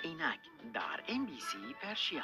اینک در NBC پرشیا.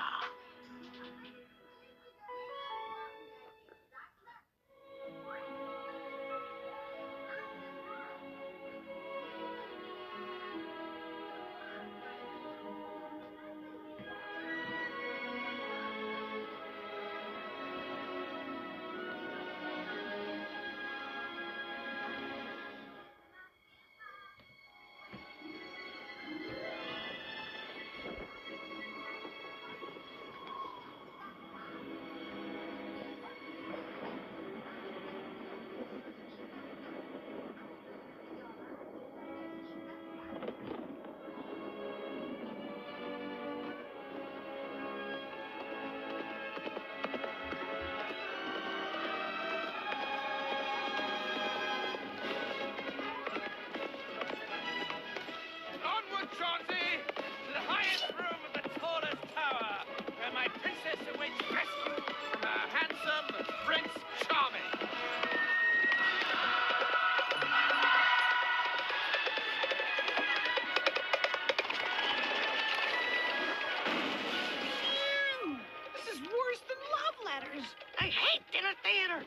I hate dinner theater.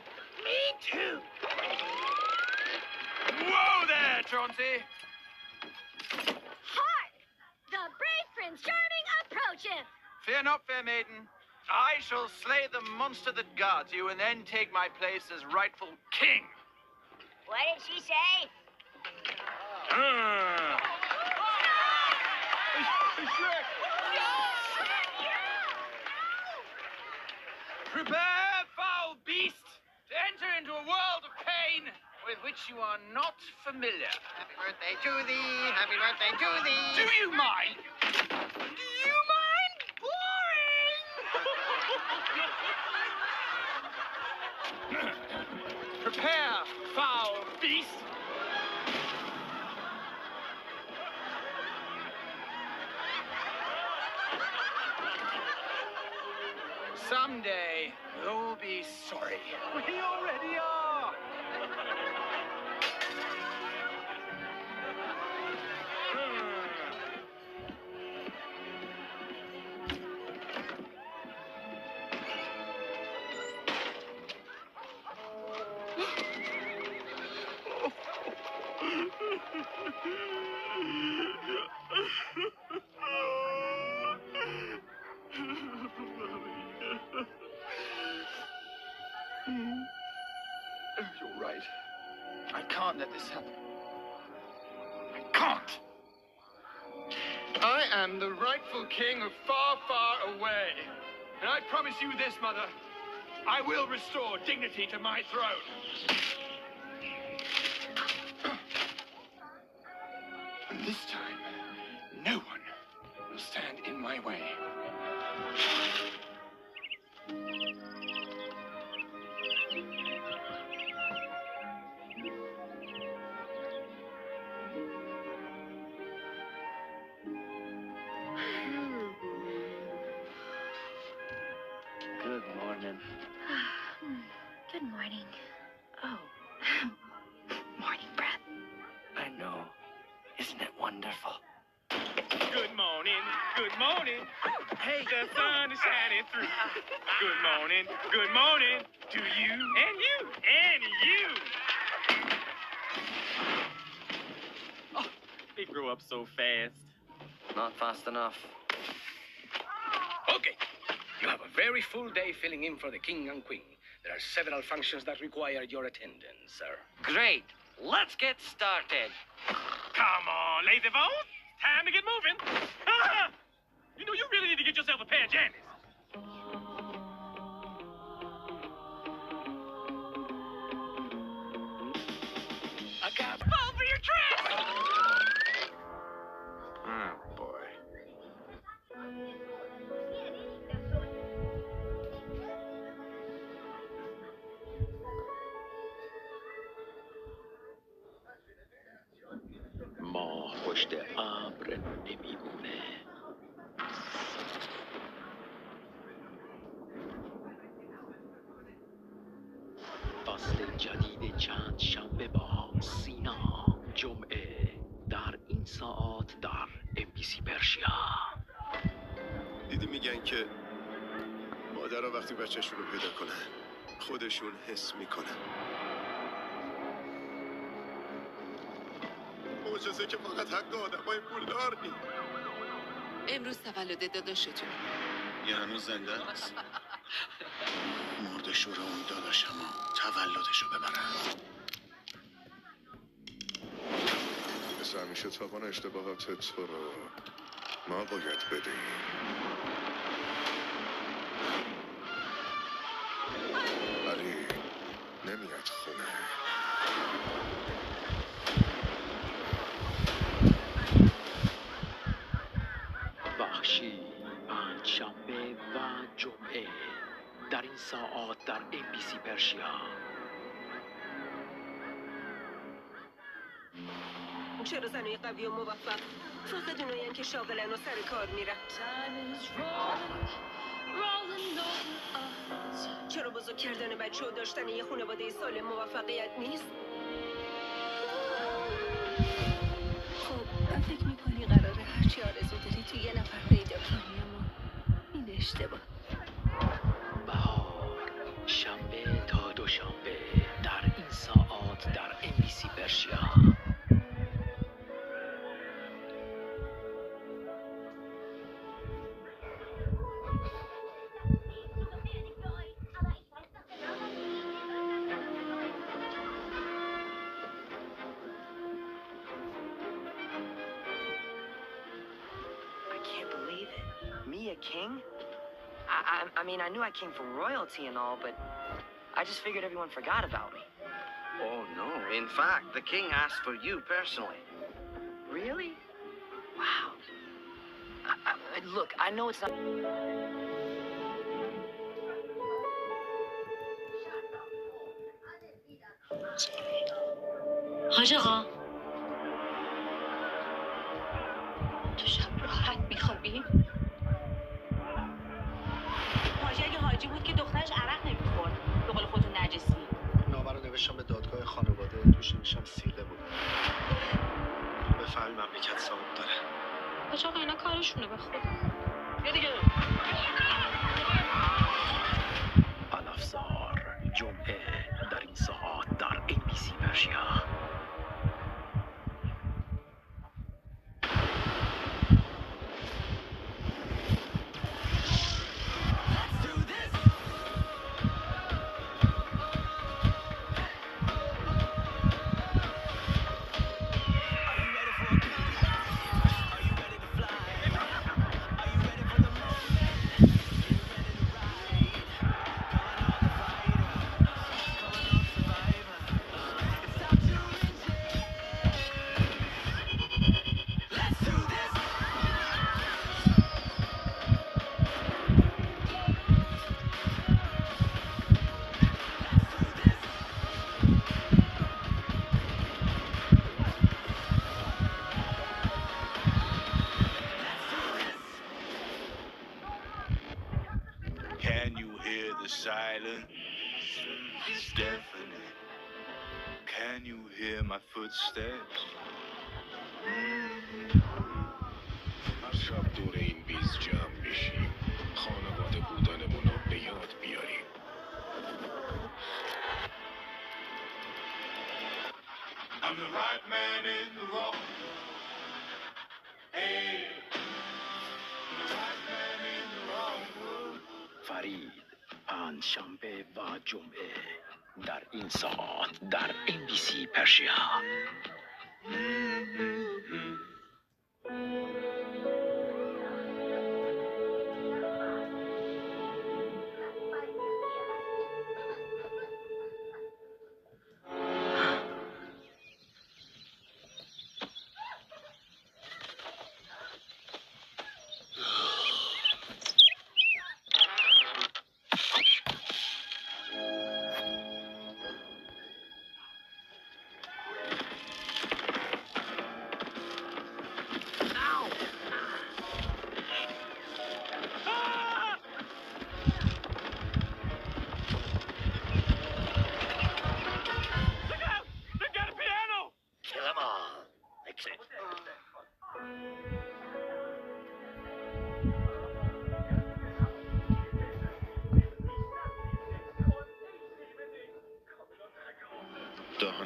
Me too. Whoa there, Chauncey. Hark! The brave Prince Charming approacheth. Fear not, fair maiden. I shall slay the monster that guards you and then take my place as rightful king. What did she say? Shrek! Prepare, foul beast, to enter into a world of pain with which you are not familiar. Happy birthday to thee. Happy birthday to thee. Do you mind? Do you mind? Boring! Prepare, foul beast. Someday, you'll be sorry. We already are. You're right. I can't let this happen. I can't. I am the rightful king of far, far away. And I promise you this, Mother. I will restore dignity to my throne. And this time, no one will stand in my way. Good morning. Good morning. Oh. Morning breath. I know. Isn't it wonderful? Good morning, good morning. Hey, the sun is shining through. Good morning to you and you and you. Oh, they grow up so fast. Not fast enough. Okay, you have a very full day filling in for the king and queen. There are several functions that require your attendance, sir. Great. Let's get started. Come on, lazy bones. Time to get moving. You know, you really need to get yourself a pair of jammies. I got fall for your tracks! Oh, boy. ماه پشت ابر نمیمونه. فصل جدید چند شنبه با سینا جمعه در این ساعت در NBC پرشیا. میگن که مادرها وقتی بچه‌شون رو پیدا کنن خودشون حس میکنن. معجزه که فقط حق آدمای پولدار نیست. امروز تولد داداشتون. یه هنوز زنده است. مرد شور اون داداشمو تولدشو ببرن. مثل همیشه تاوان اشتباهات تو رو ما باید بدیم. علی نمیاد خونه. وحشی پنجشنبه و جمعه در این ساعات در MBC پرشیا. چرا زنای قوی و موفق فقط اونایین که شاغلن و سر کار میرن؟ چرا بزرگ کردن بچه و داشتن یه خانواده سالم موفقیت نیست؟ خب فکر میکنی قراره هرچی آرزو داری تو یه نفر پیدا کنی؟ اما این اشتباه. بهار شنبه تا دوشنبه در این ساعات در MBC پرشیا. King? I mean, I knew I came from royalty and all, but I just figured everyone forgot about me. Oh, no. In fact, the king asked for you personally. Really? Wow. Look, I know it's not... حاج آقا تو شب راحت میخوابی؟ حاجی اگه حاجی بود که دخترش عرق نمیخورد. به قول خودتون نجسی. نامه رو نوشتم به دادگاه خانواده، توش نوشتم سیغه بود. بفهمی مملکت صاحب داره. حاج آقا اینا کارشونه به خدا. بیا دیگه. الافزار جمعه در این ساعات در MBC پرشیا. Can you hear the silence? It's deafening. Can you hear my footsteps? هر شب دور این بیز جمع بشیم، خانواده بودنمون رو به یاد بیاریم. I'm the right man in the wrong. Hey, I'm the right man in the wrong world. فرید پنجشنبه و جمعه در این ساعت در MBC پرشیا.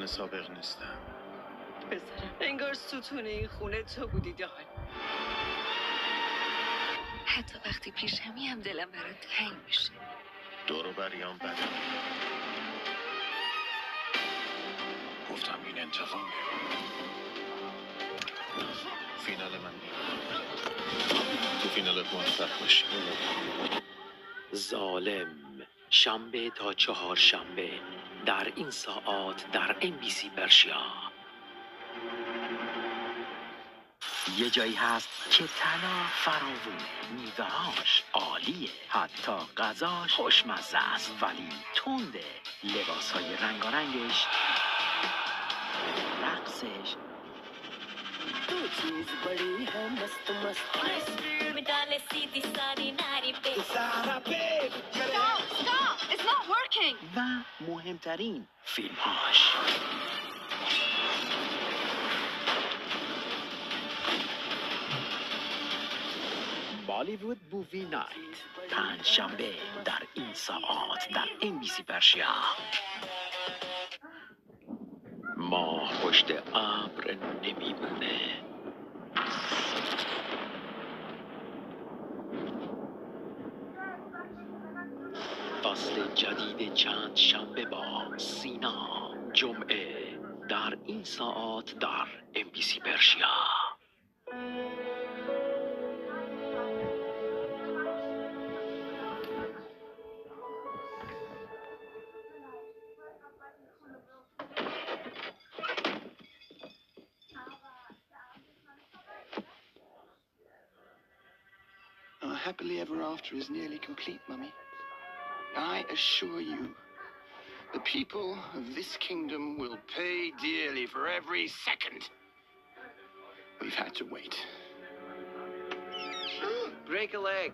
سابق نیستم. پسرم انگار ستون این خونه تو بودی دان. حتی وقتی پیشمی هم دلم برات تنگ میشه. دورو بریام بده. گفتم این انتقامه. فینال من تو فینالت موفق باشی. ظالم شنبه تا چهارشنبه در این ساعات در NBC پرشیا. یه جایی هست که طلا فراوون، میوه‌هاش عالیه، حتی غذاش خوشمزه است ولی تنده. لباس‌های رنگارنگش، رقصش، تو چیز بڑی ہے مست مست. میدال سیدی ساری نری به. Stop! It's not working! و مهمترین فیلم‌هاش. بالیوود مووی نایت، پنجشنبه در این ساعات در NBC پرشیا. ماه پشت ابر نمیمونه. فصل جدید چند شنبه با سینا، جمعه در این ساعت در NBC پرشیا. Happily ever after is nearly complete, Mummy. I assure you, the people of this kingdom will pay dearly for every second we've had to wait. Break a leg.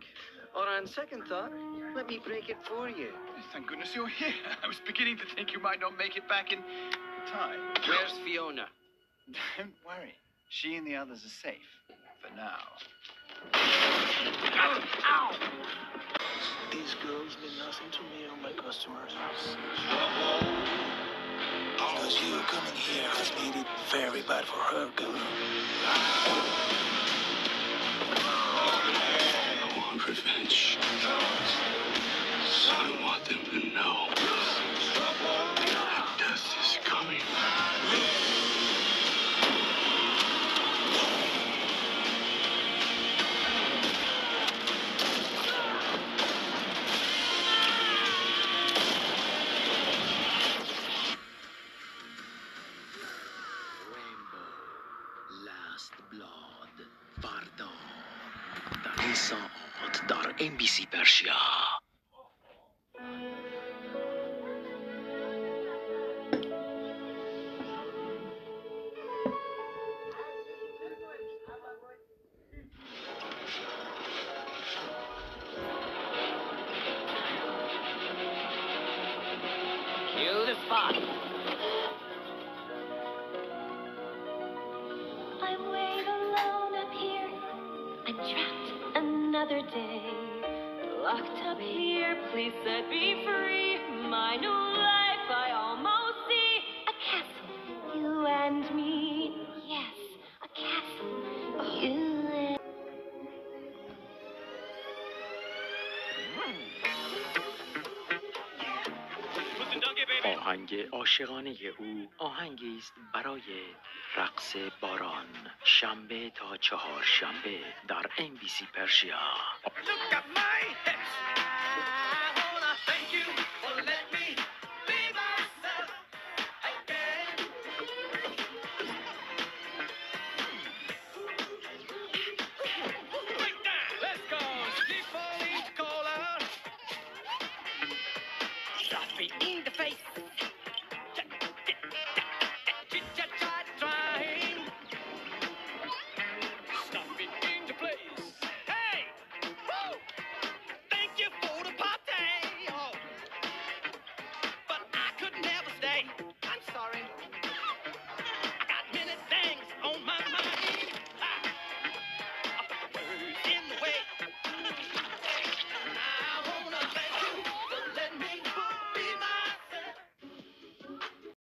Or on second thought, let me break it for you. Thank goodness you're here. I was beginning to think you might not make it back in time. Where's Fiona? Don't worry. She and the others are safe. For now. Ow! These girls mean nothing to me or my customers. Because you coming here has made it very bad for her, girl. I want revenge. I want them to know that death is coming. فردا در این ساعت در NBC پرشیا. Cue the spot. I wait alone up here. I'm trapped another day. Locked up here, please set me free. My new life I almost see. A castle, you and me. Yes, a castle, you and آهنگ عاشقانه او آهنگی است برای رقص باران، شنبه تا چهارشنبه در NBC پرشیا. Look at my hips.